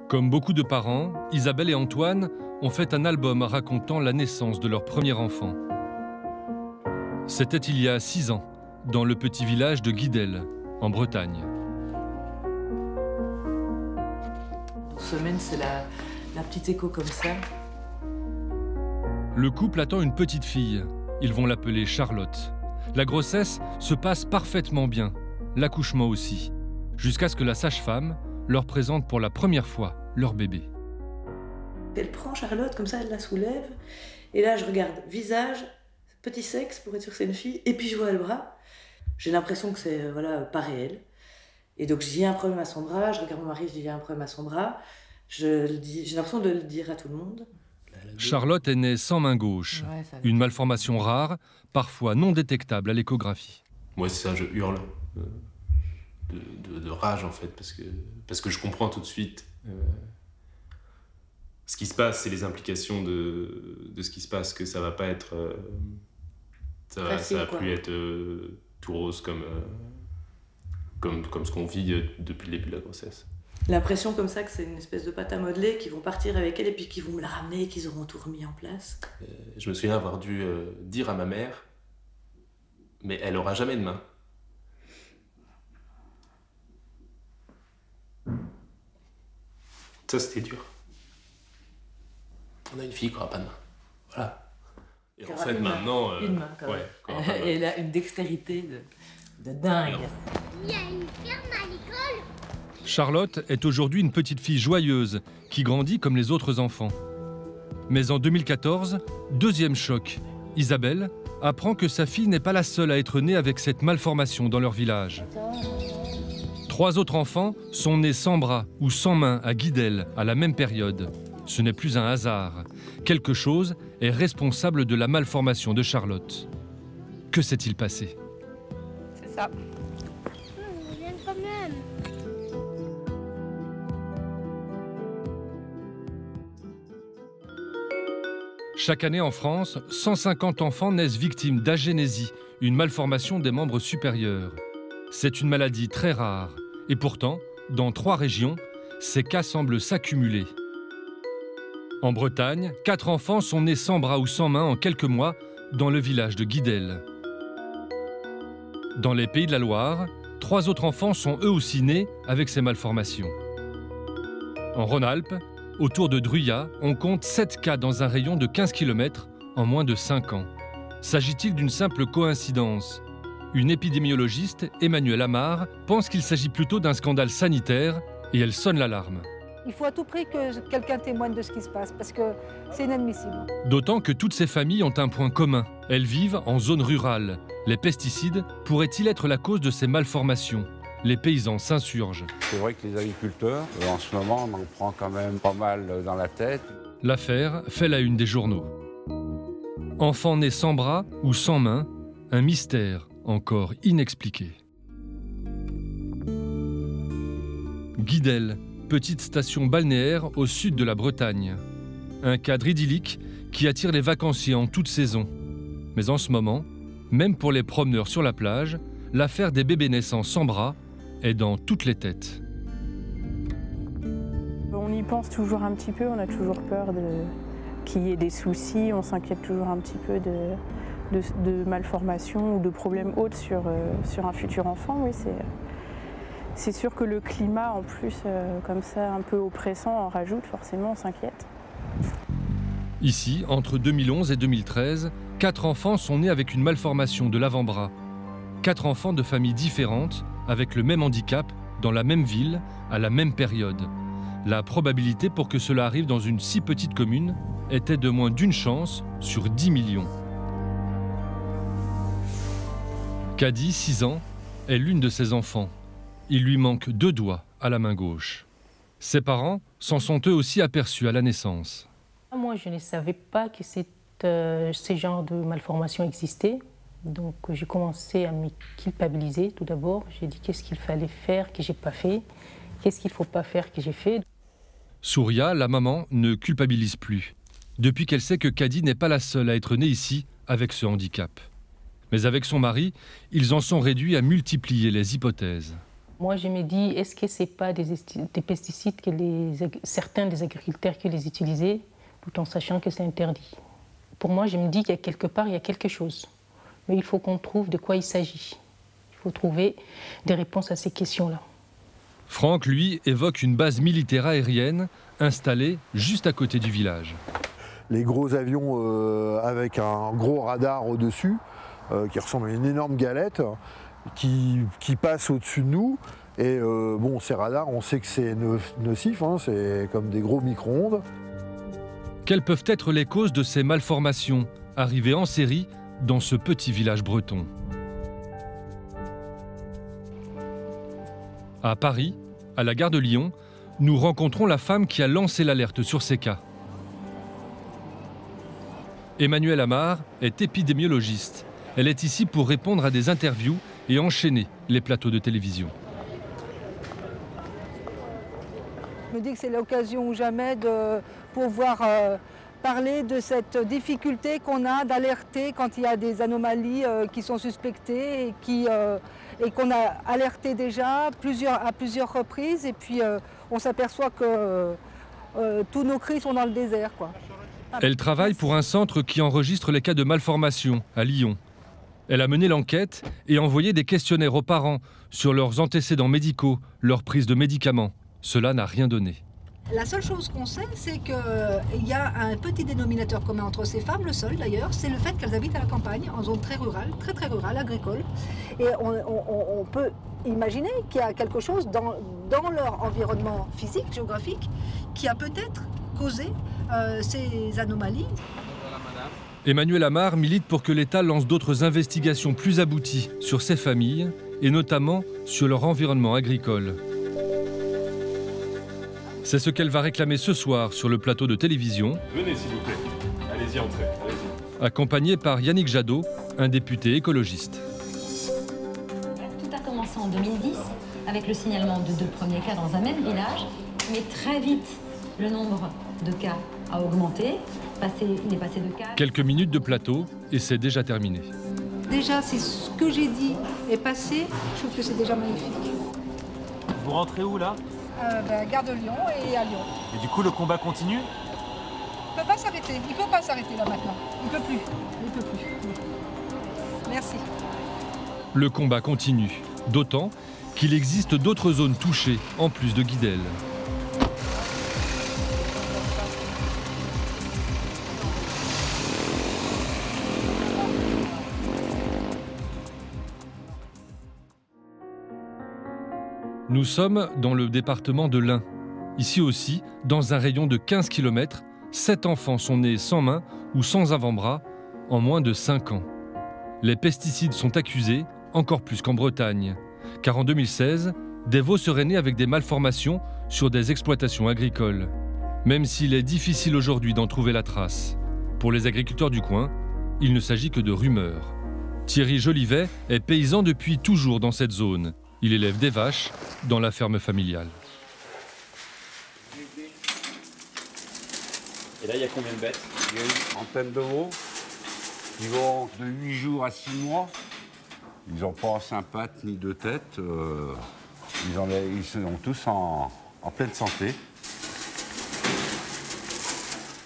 Comme beaucoup de parents, Isabelle et Antoine ont fait un album racontant la naissance de leur premier enfant. C'était il y a 6 ans, dans le petit village de Guidel, en Bretagne. Semaine, c'est la petite écho comme ça. Le couple attend une petite fille. Ils vont l'appeler Charlotte. La grossesse se passe parfaitement bien, l'accouchement aussi, jusqu'à ce que la sage-femme leur présente pour la première fois leur bébé. Elle prend Charlotte, comme ça elle la soulève, et là je regarde visage, petit sexe pour être sûr que c'est une fille, et puis je vois le bras. J'ai l'impression que c'est pas réel. Et donc j'ai un problème à son bras, je regarde mon mari, je dis il y a un problème à son bras. J'ai l'impression de le dire à tout le monde. Charlotte est née sans main gauche, une malformation rare, parfois non détectable à l'échographie. Moi c'est ça, je hurle de rage en fait, parce que je comprends tout de suite ce qui se passe, c'est les implications de ce qui se passe, que ça va pas être... ça va plus être tout rose comme ce qu'on vit depuis le début de la grossesse. L'impression comme ça que c'est une espèce de pâte à modeler, qu'ils vont partir avec elle et puis qu'ils vont me la ramener et qu'ils auront tout remis en place. Je me souviens avoir dû dire à ma mère, mais elle aura jamais de main. Ça c'était dur. On a une fille qui n'aura pas de main. Voilà. Et en fait maintenant... une main quand même. Elle a une dextérité de dingue. Il y a une ferme à l'école. Charlotte est aujourd'hui une petite fille joyeuse qui grandit comme les autres enfants. Mais en 2014, deuxième choc. Isabelle apprend que sa fille n'est pas la seule à être née avec cette malformation dans leur village. 3 autres enfants sont nés sans bras ou sans main à Guidel à la même période. Ce n'est plus un hasard. Quelque chose est responsable de la malformation de Charlotte. Que s'est-il passé? C'est ça. Il aime quand même. Chaque année en France, 150 enfants naissent victimes d'agénésie, une malformation des membres supérieurs. C'est une maladie très rare. Et pourtant, dans 3 régions, ces cas semblent s'accumuler. En Bretagne, 4 enfants sont nés sans bras ou sans main en quelques mois dans le village de Guidel. Dans les Pays de la Loire, 3 autres enfants sont eux aussi nés avec ces malformations. En Rhône-Alpes, autour de Druyat, on compte 7 cas dans un rayon de 15 km en moins de 5 ans. S'agit-il d'une simple coïncidence ? Une épidémiologiste, Emmanuelle Amar, pense qu'il s'agit plutôt d'un scandale sanitaire et elle sonne l'alarme. Il faut à tout prix que quelqu'un témoigne de ce qui se passe, parce que c'est inadmissible. D'autant que toutes ces familles ont un point commun. Elles vivent en zone rurale. Les pesticides pourraient-ils être la cause de ces malformations ? Les paysans s'insurgent. C'est vrai que les agriculteurs, en ce moment, on en prend quand même pas mal dans la tête. L'affaire fait la une des journaux. Enfants nés sans bras ou sans main, un mystère encore inexpliqué. Guidel, petite station balnéaire au sud de la Bretagne. Un cadre idyllique qui attire les vacanciers en toute saison. Mais en ce moment, même pour les promeneurs sur la plage, l'affaire des bébés naissants sans bras est dans toutes les têtes. On y pense toujours un petit peu, on a toujours peur qu'il y ait des soucis, on s'inquiète toujours un petit peu de malformations ou de problèmes autres sur un futur enfant. Oui, c'est sûr que le climat, en plus, comme ça, un peu oppressant, en rajoute, forcément, on s'inquiète. Ici, entre 2011 et 2013, 4 enfants sont nés avec une malformation de l'avant-bras. 4 enfants de familles différentes, avec le même handicap, dans la même ville, à la même période. La probabilité pour que cela arrive dans une si petite commune était de moins d'1 chance sur 10 millions. Kadi, 6 ans, est l'une de ces enfants. Il lui manque 2 doigts à la main gauche. Ses parents s'en sont eux aussi aperçus à la naissance. Moi, je ne savais pas que ce genre de malformation existait. Donc, j'ai commencé à me culpabiliser tout d'abord. J'ai dit qu'est-ce qu'il fallait faire que je n'ai pas fait, qu'est-ce qu'il ne faut pas faire que j'ai fait. Souria, la maman, ne culpabilise plus. Depuis qu'elle sait que Kadi n'est pas la seule à être née ici avec ce handicap. Mais avec son mari, ils en sont réduits à multiplier les hypothèses. Moi, je me dis, est-ce que ce n'est pas des pesticides que certains des agriculteurs qui les utilisaient, tout en sachant que c'est interdit? Pour moi, je me dis qu'il y a quelque part, il y a quelque chose. Mais il faut qu'on trouve de quoi il s'agit. Il faut trouver des réponses à ces questions-là. Franck, lui, évoque une base militaire aérienne installée juste à côté du village. Les gros avions avec un gros radar au-dessus, qui ressemble à une énorme galette, qui passent au-dessus de nous. Et bon, ces radars, on sait que c'est nocif, hein, c'est comme des gros micro-ondes. Quelles peuvent être les causes de ces malformations arrivées en série dans ce petit village breton? À Paris, à la gare de Lyon, nous rencontrons la femme qui a lancé l'alerte sur ces cas. Emmanuelle Amar est épidémiologiste. Elle est ici pour répondre à des interviews et enchaîner les plateaux de télévision. Je me dis que c'est l'occasion ou jamais de pouvoir parler de cette difficulté qu'on a d'alerter quand il y a des anomalies qui sont suspectées et qu'on a alerté déjà à plusieurs reprises. Et puis on s'aperçoit que tous nos cris sont dans le désert, quoi. Elle travaille pour un centre qui enregistre les cas de malformation à Lyon. Elle a mené l'enquête et envoyé des questionnaires aux parents sur leurs antécédents médicaux, leur prise de médicaments. Cela n'a rien donné. La seule chose qu'on sait, c'est qu'il y a un petit dénominateur commun entre ces femmes, le seul d'ailleurs, c'est le fait qu'elles habitent à la campagne, en zone très rurale, très rurale, agricole. Et on peut imaginer qu'il y a quelque chose dans leur environnement physique, géographique, qui a peut-être causé ces anomalies. Emmanuelle Amar milite pour que l'État lance d'autres investigations plus abouties sur ces familles et notamment sur leur environnement agricole. C'est ce qu'elle va réclamer ce soir sur le plateau de télévision. Venez s'il vous plaît, allez-y, entrez, allez-y. Accompagné par Yannick Jadot, un député écologiste. Tout a commencé en 2010 avec le signalement de 2 premiers cas dans un même village, mais très vite le nombre de cas a augmenté. Il est passé de 4. Quelques minutes de plateau et c'est déjà terminé. Déjà, si ce que j'ai dit est passé, je trouve que c'est déjà magnifique. Vous rentrez où là? Gare de Lyon et à Lyon. Et du coup, le combat continue? Il ne peut pas s'arrêter. Il ne peut pas s'arrêter là maintenant. Il ne peut plus. Il peut plus. Merci. Le combat continue, d'autant qu'il existe d'autres zones touchées en plus de Guidel. Nous sommes dans le département de l'Ain. Ici aussi, dans un rayon de 15 km, 7 enfants sont nés sans main ou sans avant-bras en moins de 5 ans. Les pesticides sont accusés, encore plus qu'en Bretagne. Car en 2016, des veaux seraient nés avec des malformations sur des exploitations agricoles. Même s'il est difficile aujourd'hui d'en trouver la trace. Pour les agriculteurs du coin, il ne s'agit que de rumeurs. Thierry Jolivet est paysan depuis toujours dans cette zone. Il élève des vaches dans la ferme familiale. Et là, il y a combien de bêtes? Il y a une trentaine de veaux qui vont de 8 jours à 6 mois. Ils n'ont pas 5 pattes ni 2 têtes. Ils sont tous en pleine santé.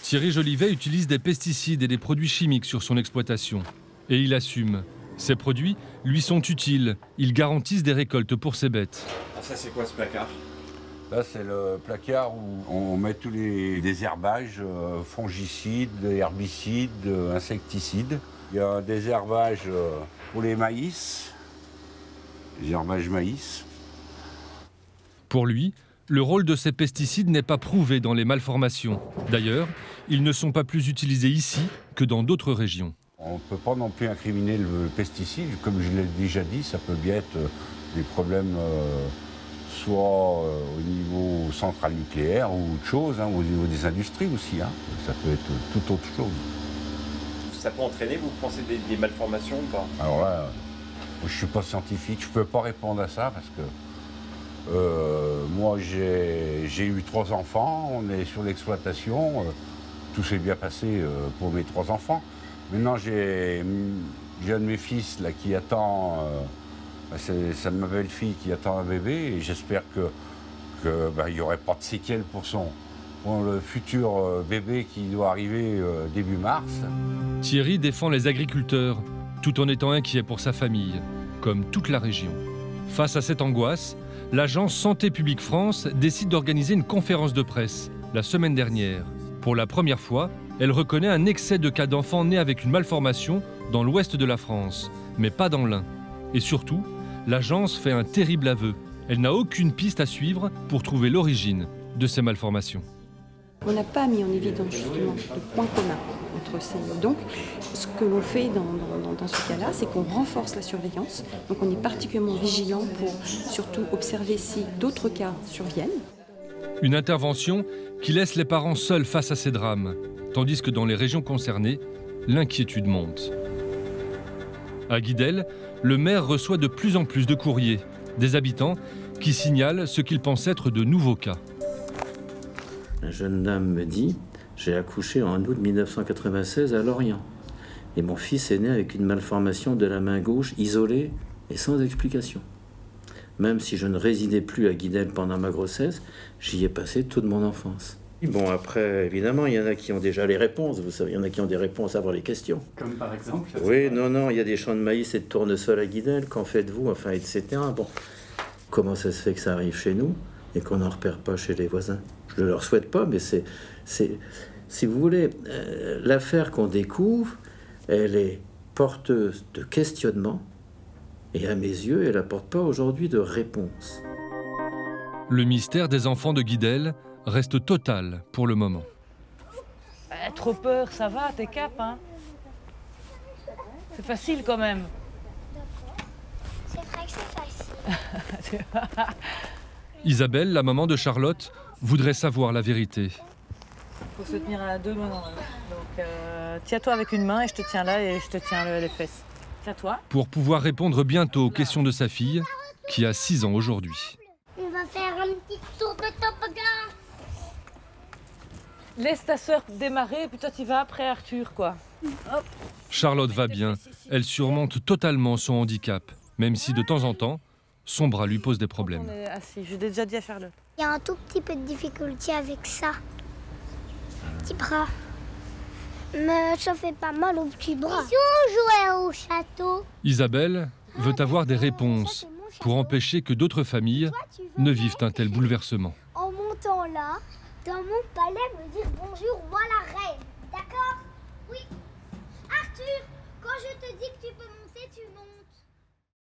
Thierry Jolivet utilise des pesticides et des produits chimiques sur son exploitation. Et il assume. Ces produits lui sont utiles. Ils garantissent des récoltes pour ses bêtes. Ah, ça, c'est quoi ce placard? Là, c'est le placard où on met tous les désherbages, fongicides, herbicides, insecticides. Il y a un désherbage pour les maïs, désherbage maïs. Pour lui, le rôle de ces pesticides n'est pas prouvé dans les malformations. D'ailleurs, ils ne sont pas plus utilisés ici que dans d'autres régions. On ne peut pas non plus incriminer le pesticide. Comme je l'ai déjà dit, ça peut bien être des problèmes soit au niveau central nucléaire ou autre chose, hein, au niveau des industries aussi. Hein. Ça peut être toute autre chose. Ça peut entraîner, vous pensez, des malformations ou pas? Alors là, je ne suis pas scientifique, je ne peux pas répondre à ça parce que moi j'ai eu 3 enfants, on est sur l'exploitation, tout s'est bien passé pour mes 3 enfants. Maintenant j'ai un de mes fils là, qui attend C'est ma belle-fille qui attend un bébé et j'espère qu'il n'y aurait pas de séquelles pour le futur bébé qui doit arriver début mars. Thierry défend les agriculteurs tout en étant inquiet pour sa famille, comme toute la région. Face à cette angoisse, l'agence Santé publique France décide d'organiser une conférence de presse la semaine dernière. Pour la première fois, elle reconnaît un excès de cas d'enfants nés avec une malformation dans l'ouest de la France, mais pas dans l'Ain. Et surtout, l'agence fait un terrible aveu. Elle n'a aucune piste à suivre pour trouver l'origine de ces malformations. On n'a pas mis en évidence justement de point commun entre ces. Donc, ce que l'on fait dans ce cas-là, c'est qu'on renforce la surveillance. Donc, on est particulièrement vigilant pour surtout observer si d'autres cas surviennent. Une intervention qui laisse les parents seuls face à ces drames, tandis que dans les régions concernées, l'inquiétude monte. À Guidel, le maire reçoit de plus en plus de courriers, des habitants qui signalent ce qu'ils pensent être de nouveaux cas. La jeune dame me dit « J'ai accouché en août 1996 à Lorient. Et mon fils est né avec une malformation de la main gauche, isolée et sans explication. Même si je ne résidais plus à Guidel pendant ma grossesse, j'y ai passé toute mon enfance. » Bon, après, évidemment, il y en a qui ont déjà les réponses. Vous savez, il y en a qui ont des réponses avant les questions. Comme par exemple? Oui, non, il y a des champs de maïs et de tournesol à Guidel. Qu'en faites-vous? Enfin, etc. Bon, comment ça se fait que ça arrive chez nous et qu'on n'en repère pas chez les voisins? Je ne leur souhaite pas, mais c'est si vous voulez, l'affaire qu'on découvre, elle est porteuse de questionnements et à mes yeux, elle n'apporte pas aujourd'hui de réponse. Le mystère des enfants de Guidel reste total pour le moment. Trop peur, ça va, t'es cap, hein? C'est facile quand même. C'est vrai que c'est facile. Isabelle, la maman de Charlotte, voudrait savoir la vérité. Il faut se tenir à deux mains. Donc, tiens-toi avec une main et je te tiens là et je te tiens les fesses. Tiens-toi. Pour pouvoir répondre bientôt aux questions de sa fille, qui a 6 ans aujourd'hui. On va faire un petit tour de toboggan. Laisse ta sœur démarrer, puis toi tu vas après Arthur, quoi. Hop. Charlotte va bien. Elle surmonte totalement son handicap, même si de temps en temps, son bras lui pose des problèmes. On est assis, je l'ai déjà dit à Charlotte. Il y a un tout petit peu de difficulté avec ça. Petit bras. Mais ça fait pas mal au petit bras. Et si on jouait au château? Isabelle veut avoir des réponses pour empêcher que d'autres familles ne vivent un tel bouleversement. En montant là, dans mon palais, me dire bonjour, moi la reine. D'accord? Oui. Arthur, quand je te dis que tu peux monter, tu montes.